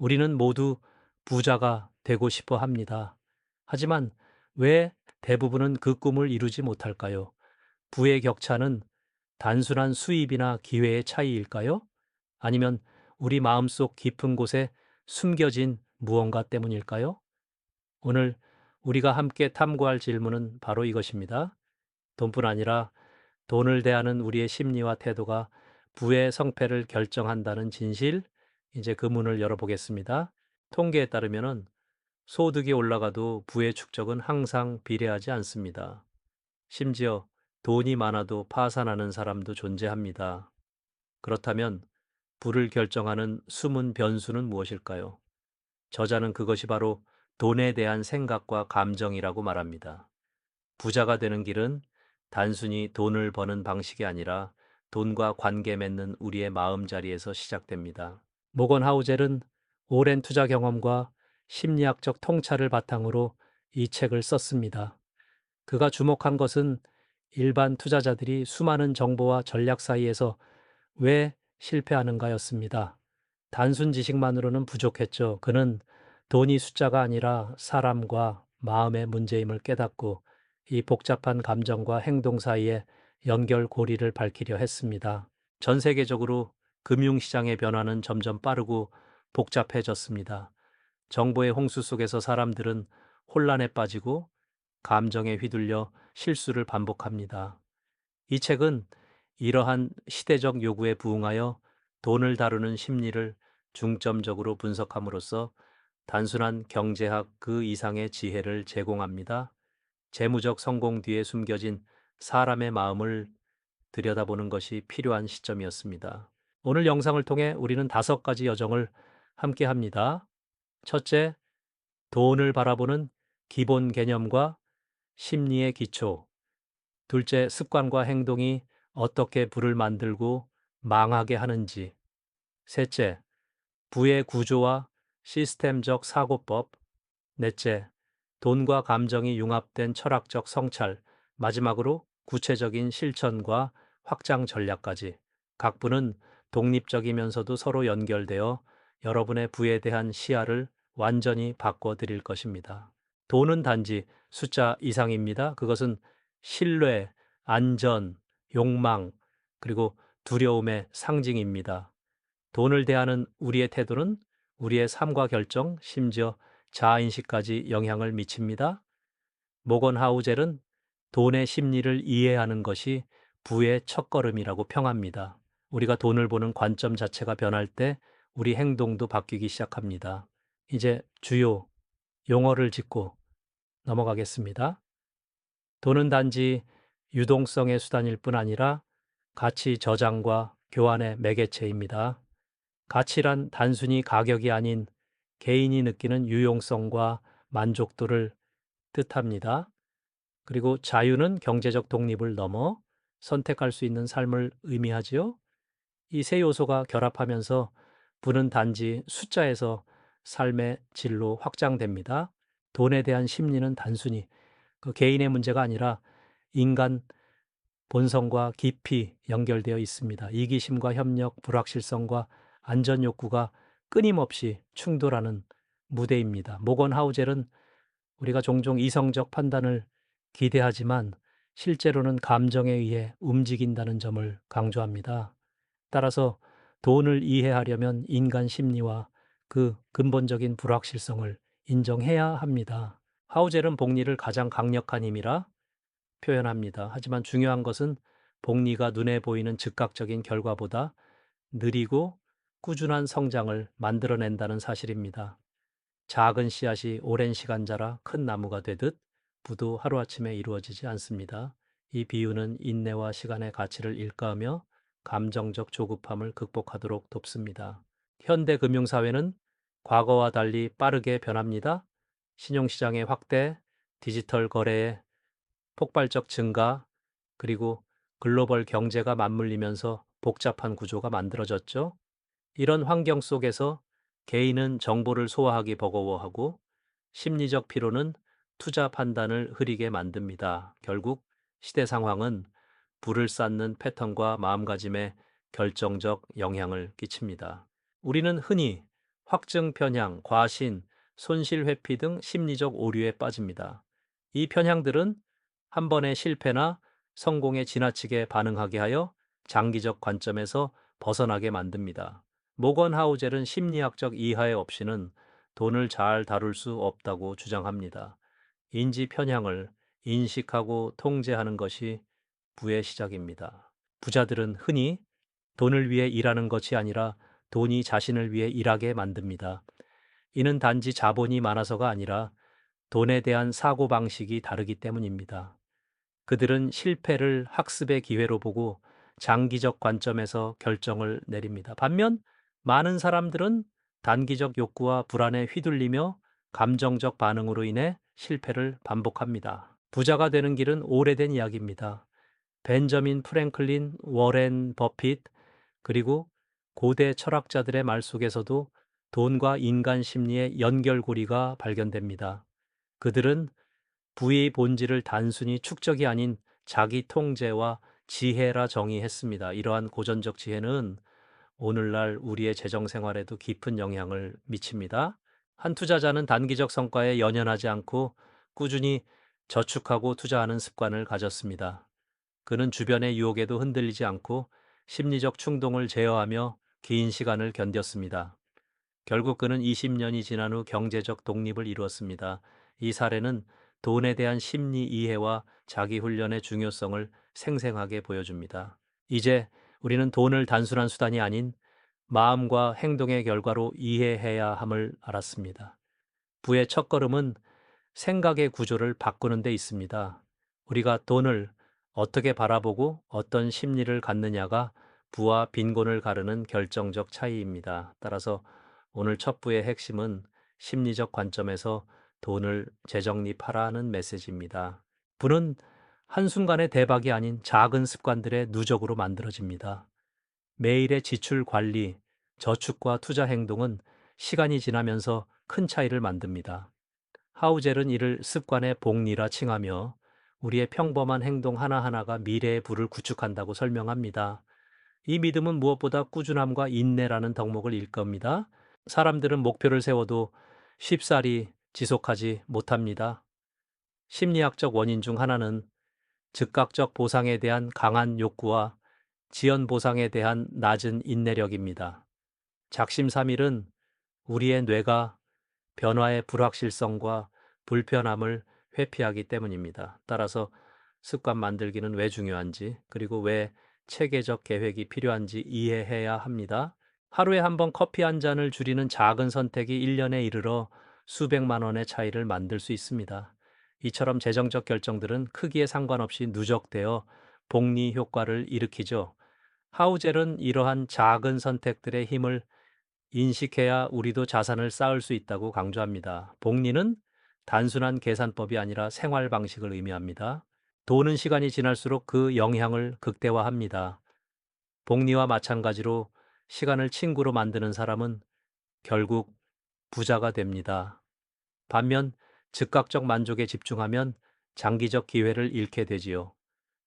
우리는 모두 부자가 되고 싶어 합니다. 하지만 왜 대부분은 그 꿈을 이루지 못할까요? 부의 격차는 단순한 수입이나 기회의 차이일까요? 아니면 우리 마음속 깊은 곳에 숨겨진 무언가 때문일까요? 오늘 우리가 함께 탐구할 질문은 바로 이것입니다. 돈뿐 아니라 돈을 대하는 우리의 심리와 태도가 부의 성패를 결정한다는 진실, 이제 그 문을 열어보겠습니다. 통계에 따르면 소득이 올라가도 부의 축적은 항상 비례하지 않습니다. 심지어 돈이 많아도 파산하는 사람도 존재합니다. 그렇다면 부를 결정하는 숨은 변수는 무엇일까요? 저자는 그것이 바로 돈에 대한 생각과 감정이라고 말합니다. 부자가 되는 길은 단순히 돈을 버는 방식이 아니라 돈과 관계 맺는 우리의 마음자리에서 시작됩니다. 모건 하우젤은 오랜 투자 경험과 심리학적 통찰을 바탕으로 이 책을 썼습니다. 그가 주목한 것은 일반 투자자들이 수많은 정보와 전략 사이에서 왜 실패하는가였습니다. 단순 지식만으로는 부족했죠. 그는 돈이 숫자가 아니라 사람과 마음의 문제임을 깨닫고 이 복잡한 감정과 행동 사이의 연결고리를 밝히려 했습니다. 전 세계적으로 금융시장의 변화는 점점 빠르고 복잡해졌습니다. 정보의 홍수 속에서 사람들은 혼란에 빠지고 감정에 휘둘려 실수를 반복합니다. 이 책은 이러한 시대적 요구에 부응하여 돈을 다루는 심리를 중점적으로 분석함으로써 단순한 경제학 그 이상의 지혜를 제공합니다. 재무적 성공 뒤에 숨겨진 사람의 마음을 들여다보는 것이 필요한 시점이었습니다. 오늘 영상을 통해 우리는 5가지 여정을 함께 합니다. 첫째, 돈을 바라보는 기본 개념과 심리의 기초. 둘째, 습관과 행동이 어떻게 부를 만들고 망하게 하는지. 셋째, 부의 구조와 시스템적 사고법. 넷째, 돈과 감정이 융합된 철학적 성찰. 마지막으로 구체적인 실천과 확장 전략까지. 각 부는 독립적이면서도 서로 연결되어 여러분의 부에 대한 시야를 완전히 바꿔드릴 것입니다. 돈은 단지 숫자 이상입니다. 그것은 신뢰, 안전, 욕망, 그리고 두려움의 상징입니다. 돈을 대하는 우리의 태도는 우리의 삶과 결정, 심지어 자아인식까지 영향을 미칩니다. 모건 하우젤은 돈의 심리를 이해하는 것이 부의 첫걸음이라고 평합니다. 우리가 돈을 보는 관점 자체가 변할 때 우리 행동도 바뀌기 시작합니다. 이제 주요 용어를 짚고 넘어가겠습니다. 돈은 단지 유동성의 수단일 뿐 아니라 가치 저장과 교환의 매개체입니다. 가치란 단순히 가격이 아닌 개인이 느끼는 유용성과 만족도를 뜻합니다. 그리고 자유는 경제적 독립을 넘어 선택할 수 있는 삶을 의미하지요. 이 세 요소가 결합하면서 부는 단지 숫자에서 삶의 질로 확장됩니다. 돈에 대한 심리는 단순히 그 개인의 문제가 아니라 인간 본성과 깊이 연결되어 있습니다. 이기심과 협력, 불확실성과 안전 욕구가 끊임없이 충돌하는 무대입니다. 모건 하우젤은 우리가 종종 이성적 판단을 기대하지만 실제로는 감정에 의해 움직인다는 점을 강조합니다. 따라서 돈을 이해하려면 인간 심리와 그 근본적인 불확실성을 인정해야 합니다. 하우젤은 복리를 가장 강력한 힘이라 표현합니다. 하지만 중요한 것은 복리가 눈에 보이는 즉각적인 결과보다 느리고 꾸준한 성장을 만들어낸다는 사실입니다. 작은 씨앗이 오랜 시간 자라 큰 나무가 되듯 부도 하루아침에 이루어지지 않습니다. 이 비유는 인내와 시간의 가치를 일깨우며 감정적 조급함을 극복하도록 돕습니다. 현대 금융사회는 과거와 달리 빠르게 변합니다. 신용시장의 확대, 디지털 거래의 폭발적 증가, 그리고 글로벌 경제가 맞물리면서 복잡한 구조가 만들어졌죠. 이런 환경 속에서 개인은 정보를 소화하기 버거워하고 심리적 피로는 투자 판단을 흐리게 만듭니다. 결국 시대 상황은 불을 쌓는 패턴과 마음가짐에 결정적 영향을 끼칩니다. 우리는 흔히 확증 편향, 과신, 손실 회피 등 심리적 오류에 빠집니다. 이 편향들은 한 번의 실패나 성공에 지나치게 반응하게 하여 장기적 관점에서 벗어나게 만듭니다. 모건 하우젤은 심리학적 이하에 없이는 돈을 잘 다룰 수 없다고 주장합니다. 인지 편향을 인식하고 통제하는 것이 부의 시작입니다. 부자들은 흔히 돈을 위해 일하는 것이 아니라 돈이 자신을 위해 일하게 만듭니다. 이는 단지 자본이 많아서가 아니라 돈에 대한 사고방식이 다르기 때문입니다. 그들은 실패를 학습의 기회로 보고 장기적 관점에서 결정을 내립니다. 반면 많은 사람들은 단기적 욕구와 불안에 휘둘리며 감정적 반응으로 인해 실패를 반복합니다. 부자가 되는 길은 오래된 이야기입니다. 벤저민 프랭클린, 워렌 버핏, 그리고 고대 철학자들의 말 속에서도 돈과 인간 심리의 연결고리가 발견됩니다. 그들은 부의 본질을 단순히 축적이 아닌 자기 통제와 지혜라 정의했습니다. 이러한 고전적 지혜는 오늘날 우리의 재정 생활에도 깊은 영향을 미칩니다. 한 투자자는 단기적 성과에 연연하지 않고 꾸준히 저축하고 투자하는 습관을 가졌습니다. 그는 주변의 유혹에도 흔들리지 않고 심리적 충동을 제어하며 긴 시간을 견뎠습니다. 결국 그는 20년이 지난 후 경제적 독립을 이루었습니다. 이 사례는 돈에 대한 심리 이해와 자기 훈련의 중요성을 생생하게 보여줍니다. 이제 우리는 돈을 단순한 수단이 아닌 마음과 행동의 결과로 이해해야 함을 알았습니다. 부의 첫걸음은 생각의 구조를 바꾸는 데 있습니다. 우리가 돈을 어떻게 바라보고 어떤 심리를 갖느냐가 부와 빈곤을 가르는 결정적 차이입니다. 따라서 오늘 첫 부의 핵심은 심리적 관점에서 돈을 재정립하라는 메시지입니다. 부는 한순간의 대박이 아닌 작은 습관들의 누적으로 만들어집니다. 매일의 지출 관리, 저축과 투자 행동은 시간이 지나면서 큰 차이를 만듭니다. 하우젤은 이를 습관의 복리라 칭하며 우리의 평범한 행동 하나하나가 미래의 부를 구축한다고 설명합니다. 이 믿음은 무엇보다 꾸준함과 인내라는 덕목을 일컫니다. 사람들은 목표를 세워도 쉽사리 지속하지 못합니다. 심리학적 원인 중 하나는 즉각적 보상에 대한 강한 욕구와 지연 보상에 대한 낮은 인내력입니다. 작심삼일은 우리의 뇌가 변화의 불확실성과 불편함을 회피하기 때문입니다. 따라서 습관 만들기는 왜 중요한지, 그리고 왜 체계적 계획이 필요한지 이해해야 합니다. 하루에 한 번 커피 한 잔을 줄이는 작은 선택이 1년에 이르러 수백만 원의 차이를 만들 수 있습니다. 이처럼 재정적 결정들은 크기에 상관없이 누적되어 복리 효과를 일으키죠. 하우젤은 이러한 작은 선택들의 힘을 인식해야 우리도 자산을 쌓을 수 있다고 강조합니다. 복리는 단순한 계산법이 아니라 생활 방식을 의미합니다. 돈은 시간이 지날수록 그 영향을 극대화합니다. 복리와 마찬가지로 시간을 친구로 만드는 사람은 결국 부자가 됩니다. 반면 즉각적 만족에 집중하면 장기적 기회를 잃게 되지요.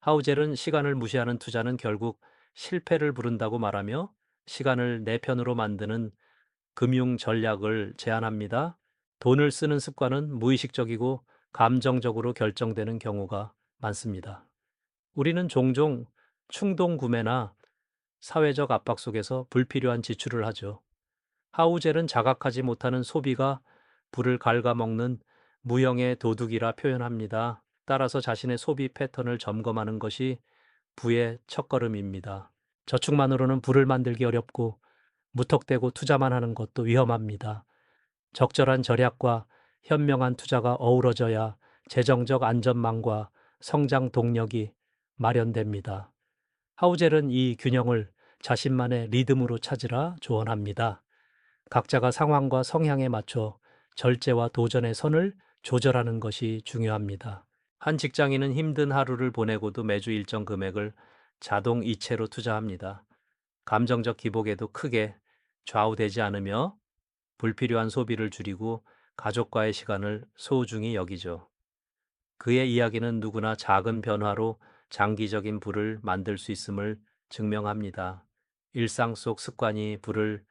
하우젤은 시간을 무시하는 투자는 결국 실패를 부른다고 말하며 시간을 내 편으로 만드는 금융 전략을 제안합니다. 돈을 쓰는 습관은 무의식적이고 감정적으로 결정되는 경우가 많습니다. 우리는 종종 충동 구매나 사회적 압박 속에서 불필요한 지출을 하죠. 하우젤은 자각하지 못하는 소비가 부를 갉아먹는 무형의 도둑이라 표현합니다. 따라서 자신의 소비 패턴을 점검하는 것이 부의 첫걸음입니다. 저축만으로는 부를 만들기 어렵고 무턱대고 투자만 하는 것도 위험합니다. 적절한 절약과 현명한 투자가 어우러져야 재정적 안전망과 성장 동력이 마련됩니다. 하우젤은 이 균형을 자신만의 리듬으로 찾으라 조언합니다. 각자가 상황과 성향에 맞춰 절제와 도전의 선을 조절하는 것이 중요합니다. 한 직장인은 힘든 하루를 보내고도 매주 일정 금액을 자동 이체로 투자합니다. 감정적 기복에도 크게 좌우되지 않으며 불필요한 소비를 줄이고 가족과의 시간을 소중히 여기죠. 그의 이야기는 누구나 작은 변화로 장기적인 부를 만들 수 있음을 증명합니다. 일상 속 습관이 부를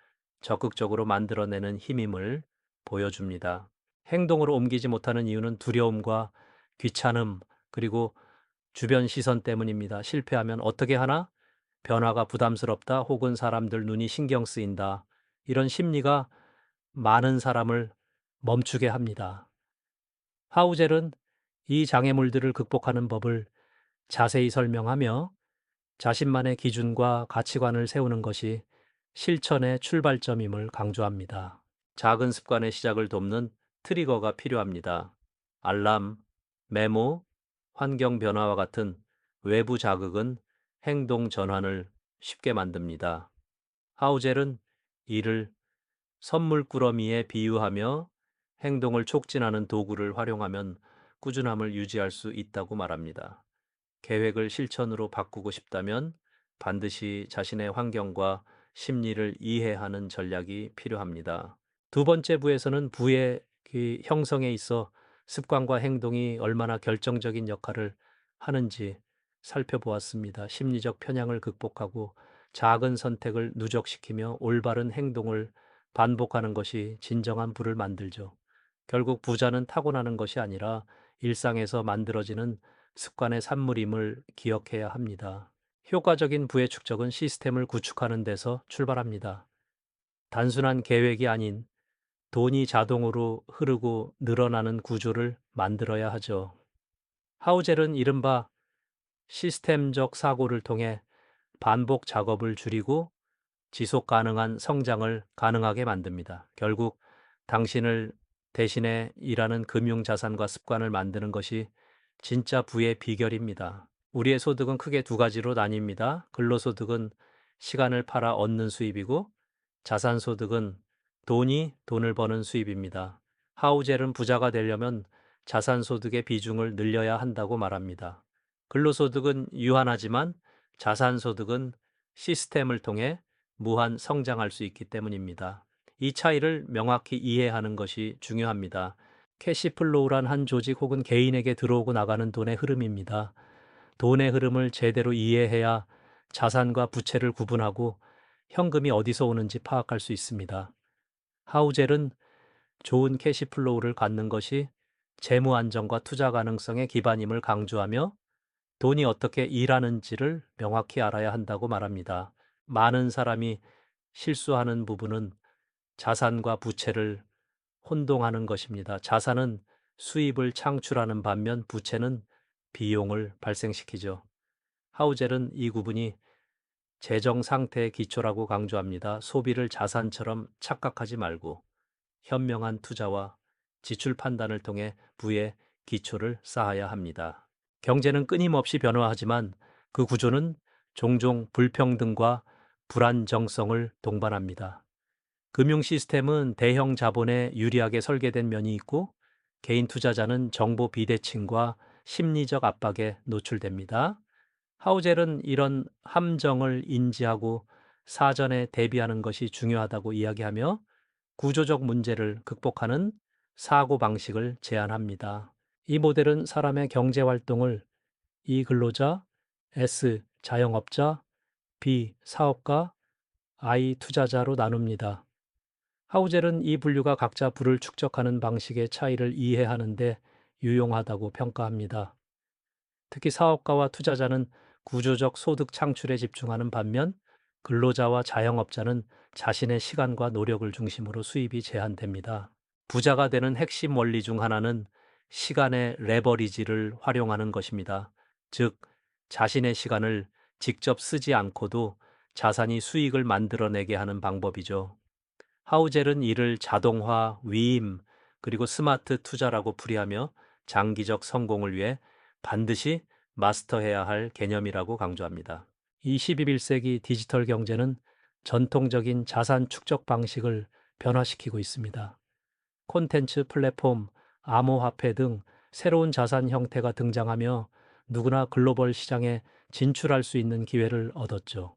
적극적으로 만들어내는 힘임을 보여줍니다. 행동으로 옮기지 못하는 이유는 두려움과 귀찮음, 그리고 주변 시선 때문입니다. 실패하면 어떻게 하나? 변화가 부담스럽다 혹은 사람들 눈이 신경 쓰인다. 이런 심리가 많은 사람을 멈추게 합니다. 하우젤은 이 장애물들을 극복하는 법을 자세히 설명하며 자신만의 기준과 가치관을 세우는 것이 실천의 출발점임을 강조합니다. 작은 습관의 시작을 돕는 트리거가 필요합니다. 알람, 메모, 환경 변화와 같은 외부 자극은 행동 전환을 쉽게 만듭니다. 하우젤은 이를 선물 꾸러미에 비유하며 행동을 촉진하는 도구를 활용하면 꾸준함을 유지할 수 있다고 말합니다. 계획을 실천으로 바꾸고 싶다면 반드시 자신의 환경과 심리를 이해하는 전략이 필요합니다. 두 번째 부에서는 부의 형성에 있어 습관과 행동이 얼마나 결정적인 역할을 하는지 살펴보았습니다. 심리적 편향을 극복하고 작은 선택을 누적시키며 올바른 행동을 반복하는 것이 진정한 부를 만들죠. 결국 부자는 타고나는 것이 아니라 일상에서 만들어지는 습관의 산물임을 기억해야 합니다. 효과적인 부의 축적은 시스템을 구축하는 데서 출발합니다. 단순한 계획이 아닌 돈이 자동으로 흐르고 늘어나는 구조를 만들어야 하죠. 하우젤은 이른바 시스템적 사고를 통해 반복 작업을 줄이고 지속 가능한 성장을 가능하게 만듭니다. 결국 당신을 대신에 일하는 금융 자산과 습관을 만드는 것이 진짜 부의 비결입니다. 우리의 소득은 크게 두 가지로 나뉩니다. 근로소득은 시간을 팔아 얻는 수입이고 자산소득은 돈이 돈을 버는 수입입니다. 하우젤은 부자가 되려면 자산소득의 비중을 늘려야 한다고 말합니다. 근로소득은 유한하지만 자산소득은 시스템을 통해 무한 성장할 수 있기 때문입니다. 이 차이를 명확히 이해하는 것이 중요합니다. 캐시플로우란 한 조직 혹은 개인에게 들어오고 나가는 돈의 흐름입니다. 돈의 흐름을 제대로 이해해야 자산과 부채를 구분하고 현금이 어디서 오는지 파악할 수 있습니다. 하우젤은 좋은 캐시플로우를 갖는 것이 재무 안정과 투자 가능성의 기반임을 강조하며 돈이 어떻게 일하는지를 명확히 알아야 한다고 말합니다. 많은 사람이 실수하는 부분은 자산과 부채를 혼동하는 것입니다. 자산은 수입을 창출하는 반면 부채는 비용을 발생시키죠. 하우젤은 이 구분이 재정 상태의 기초라고 강조합니다. 소비를 자산처럼 착각하지 말고 현명한 투자와 지출 판단을 통해 부의 기초를 쌓아야 합니다. 경제는 끊임없이 변화하지만 그 구조는 종종 불평등과 불안정성을 동반합니다. 금융 시스템은 대형 자본에 유리하게 설계된 면이 있고 개인 투자자는 정보 비대칭과 심리적 압박에 노출됩니다. 하우젤은 이런 함정을 인지하고 사전에 대비하는 것이 중요하다고 이야기하며 구조적 문제를 극복하는 사고 방식을 제안합니다. 이 모델은 사람의 경제 활동을 E 근로자, S 자영업자, B 사업가, I 투자자로 나눕니다. 하우젤은 이 분류가 각자 부를 축적하는 방식의 차이를 이해하는데 유용하다고 평가합니다. 특히 사업가와 투자자는 구조적 소득 창출에 집중하는 반면 근로자와 자영업자는 자신의 시간과 노력을 중심으로 수입이 제한됩니다. 부자가 되는 핵심 원리 중 하나는 시간의 레버리지를 활용하는 것입니다. 즉, 자신의 시간을 직접 쓰지 않고도 자산이 수익을 만들어내게 하는 방법이죠. 하우젤은 이를 자동화, 위임, 그리고 스마트 투자라고 풀이하며 장기적 성공을 위해 반드시 마스터해야 할 개념이라고 강조합니다. 이 21세기 디지털 경제는 전통적인 자산 축적 방식을 변화시키고 있습니다. 콘텐츠 플랫폼, 암호화폐 등 새로운 자산 형태가 등장하며 누구나 글로벌 시장에 진출할 수 있는 기회를 얻었죠.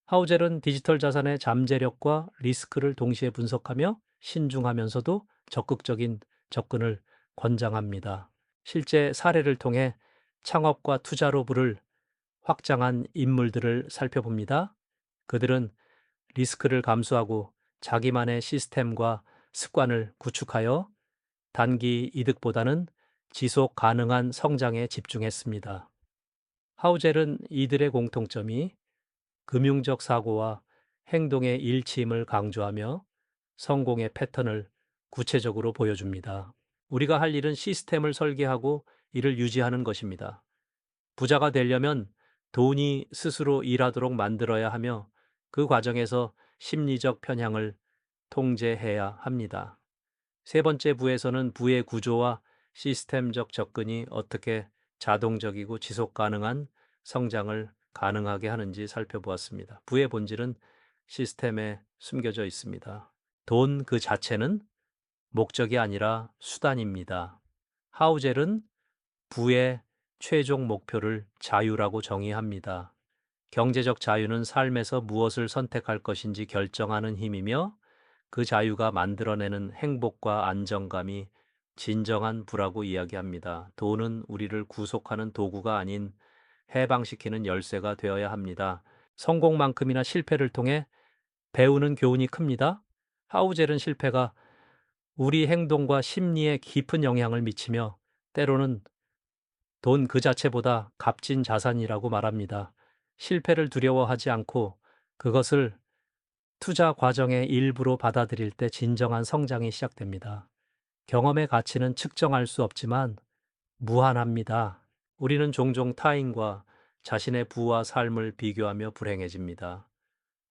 하우젤은 디지털 자산의 잠재력과 리스크를 동시에 분석하며 신중하면서도 적극적인 접근을 권장합니다. 실제 사례를 통해 창업과 투자로 부를 확장한 인물들을 살펴봅니다. 그들은 리스크를 감수하고 자기만의 시스템과 습관을 구축하여 단기 이득보다는 지속 가능한 성장에 집중했습니다. 하우젤은 이들의 공통점이 금융적 사고와 행동의 일치임을 강조하며 성공의 패턴을 구체적으로 보여줍니다. 우리가 할 일은 시스템을 설계하고 이를 유지하는 것입니다. 부자가 되려면 돈이 스스로 일하도록 만들어야 하며 그 과정에서 심리적 편향을 통제해야 합니다. 세 번째 부에서는 부의 구조와 시스템적 접근이 어떻게 자동적이고 지속 가능한 성장을 가능하게 하는지 살펴보았습니다. 부의 본질은 시스템에 숨겨져 있습니다. 돈 그 자체는 목적이 아니라 수단입니다. 하우젤은 부의 최종 목표를 자유라고 정의합니다. 경제적 자유는 삶에서 무엇을 선택할 것인지 결정하는 힘이며 그 자유가 만들어내는 행복과 안정감이 진정한 부라고 이야기합니다. 돈은 우리를 구속하는 도구가 아닌 해방시키는 열쇠가 되어야 합니다. 성공만큼이나 실패를 통해 배우는 교훈이 큽니다. 하우젤은 실패가 우리 행동과 심리에 깊은 영향을 미치며 때로는 돈 그 자체보다 값진 자산이라고 말합니다. 실패를 두려워하지 않고 그것을 투자 과정의 일부로 받아들일 때 진정한 성장이 시작됩니다. 경험의 가치는 측정할 수 없지만 무한합니다. 우리는 종종 타인과 자신의 부와 삶을 비교하며 불행해집니다.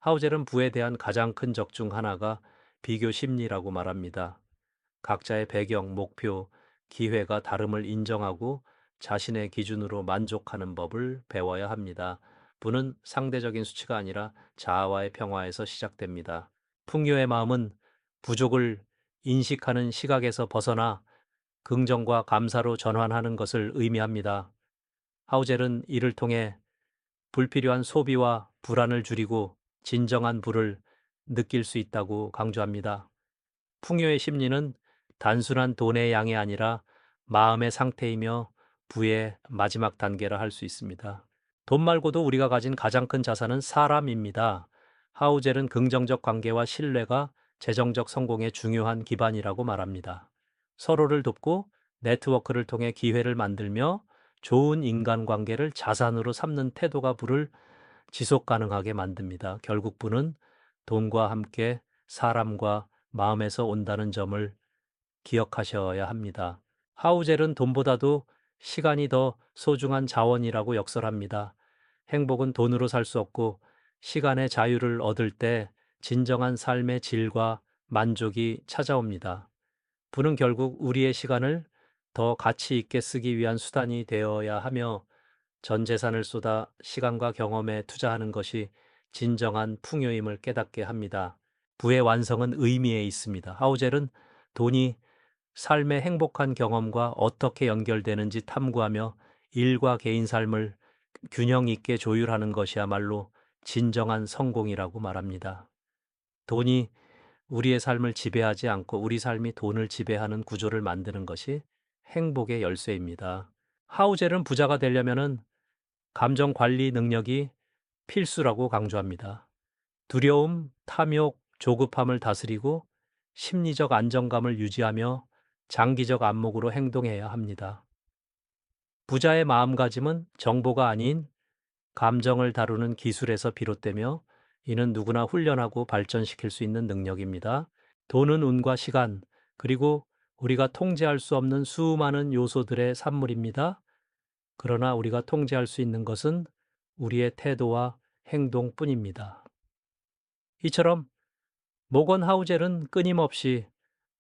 하우젤은 부에 대한 가장 큰 적 중 하나가 비교 심리라고 말합니다. 각자의 배경, 목표, 기회가 다름을 인정하고 자신의 기준으로 만족하는 법을 배워야 합니다. 부는 상대적인 수치가 아니라 자아와의 평화에서 시작됩니다. 풍요의 마음은 부족을 인식하는 시각에서 벗어나 긍정과 감사로 전환하는 것을 의미합니다. 하우젤은 이를 통해 불필요한 소비와 불안을 줄이고 진정한 부를 느낄 수 있다고 강조합니다. 풍요의 심리는 단순한 돈의 양이 아니라 마음의 상태이며 부의 마지막 단계라 할 수 있습니다. 돈 말고도 우리가 가진 가장 큰 자산은 사람입니다. 하우젤은 긍정적 관계와 신뢰가 재정적 성공의 중요한 기반이라고 말합니다. 서로를 돕고 네트워크를 통해 기회를 만들며 좋은 인간관계를 자산으로 삼는 태도가 부를 지속 가능하게 만듭니다. 결국 부는 돈과 함께 사람과 마음에서 온다는 점을 기억하셔야 합니다. 하우젤은 돈보다도 시간이 더 소중한 자원이라고 역설합니다. 행복은 돈으로 살 수 없고 시간의 자유를 얻을 때 진정한 삶의 질과 만족이 찾아옵니다. 부는 결국 우리의 시간을 더 가치 있게 쓰기 위한 수단이 되어야 하며 전 재산을 쏟아 시간과 경험에 투자하는 것이 진정한 풍요임을 깨닫게 합니다. 부의 완성은 의미에 있습니다. 하우젤은 돈이 삶의 행복한 경험과 어떻게 연결되는지 탐구하며 일과 개인 삶을 균형 있게 조율하는 것이야말로 진정한 성공이라고 말합니다. 돈이 우리의 삶을 지배하지 않고 우리 삶이 돈을 지배하는 구조를 만드는 것이 행복의 열쇠입니다. 하우젤은 부자가 되려면은 감정 관리 능력이 필수라고 강조합니다. 두려움, 탐욕, 조급함을 다스리고 심리적 안정감을 유지하며 장기적 안목으로 행동해야 합니다. 부자의 마음가짐은 정보가 아닌 감정을 다루는 기술에서 비롯되며 이는 누구나 훈련하고 발전시킬 수 있는 능력입니다. 돈은 운과 시간, 그리고 우리가 통제할 수 없는 수많은 요소들의 산물입니다. 그러나 우리가 통제할 수 있는 것은 우리의 태도와 행동뿐입니다. 이처럼 모건 하우젤은 끊임없이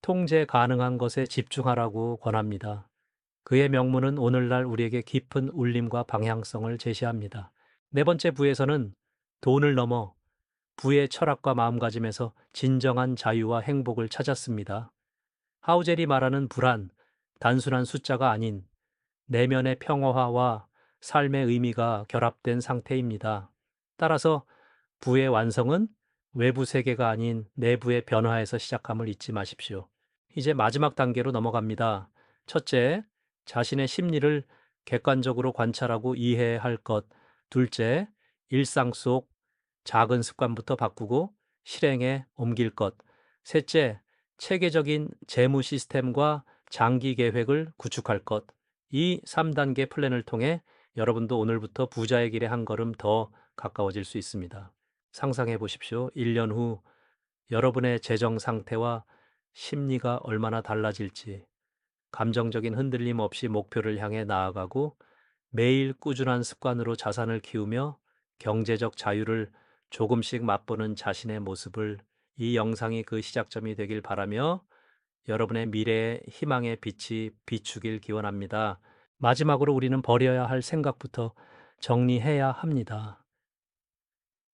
통제 가능한 것에 집중하라고 권합니다. 그의 명문은 오늘날 우리에게 깊은 울림과 방향성을 제시합니다. 네 번째 부에서는 돈을 넘어 부의 철학과 마음가짐에서 진정한 자유와 행복을 찾았습니다. 하우젤이 말하는 불안, 단순한 숫자가 아닌 내면의 평화와 삶의 의미가 결합된 상태입니다. 따라서 부의 완성은 외부 세계가 아닌 내부의 변화에서 시작함을 잊지 마십시오. 이제 마지막 단계로 넘어갑니다. 첫째, 자신의 심리를 객관적으로 관찰하고 이해할 것. 둘째, 일상 속 작은 습관부터 바꾸고 실행에 옮길 것. 셋째, 체계적인 재무 시스템과 장기 계획을 구축할 것. 이 3단계 플랜을 통해 여러분도 오늘부터 부자의 길에 한 걸음 더 가까워질 수 있습니다. 상상해 보십시오. 1년 후 여러분의 재정 상태와 심리가 얼마나 달라질지. 감정적인 흔들림 없이 목표를 향해 나아가고 매일 꾸준한 습관으로 자산을 키우며 경제적 자유를 조금씩 맛보는 자신의 모습을, 이 영상이 그 시작점이 되길 바라며 여러분의 미래의 희망의 빛이 비추길 기원합니다. 마지막으로 우리는 버려야 할 생각부터 정리해야 합니다.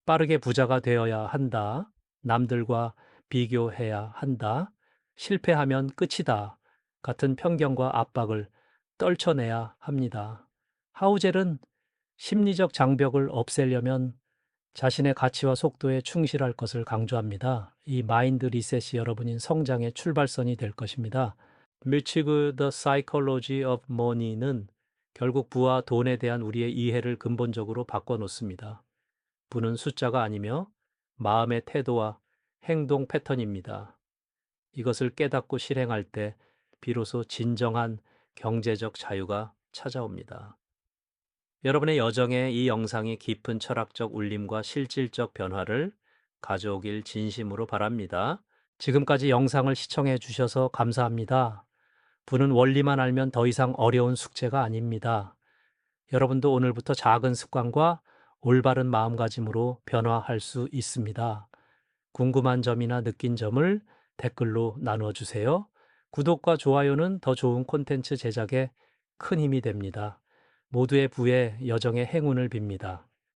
빠르게 부자가 되어야 한다. 남들과 비교해야 한다. 실패하면 끝이다. 같은 편견과 압박을 떨쳐내야 합니다. 하우젤은 심리적 장벽을 없애려면 자신의 가치와 속도에 충실할 것을 강조합니다. 이 마인드 리셋이 여러분인 성장의 출발선이 될 것입니다. 밀치그 The Psychology of Money는 결국 부와 돈에 대한 우리의 이해를 근본적으로 바꿔놓습니다. 부는 숫자가 아니며 마음의 태도와 행동 패턴입니다. 이것을 깨닫고 실행할 때 비로소 진정한 경제적 자유가 찾아옵니다. 여러분의 여정에 이 영상이 깊은 철학적 울림과 실질적 변화를 가져오길 진심으로 바랍니다. 지금까지 영상을 시청해 주셔서 감사합니다. 부는 원리만 알면 더 이상 어려운 숙제가 아닙니다. 여러분도 오늘부터 작은 습관과 올바른 마음가짐으로 변화할 수 있습니다. 궁금한 점이나 느낀 점을 댓글로 나누어 주세요. 구독과 좋아요는 더 좋은 콘텐츠 제작에 큰 힘이 됩니다. 모두의 부의 여정의 행운을 빕니다.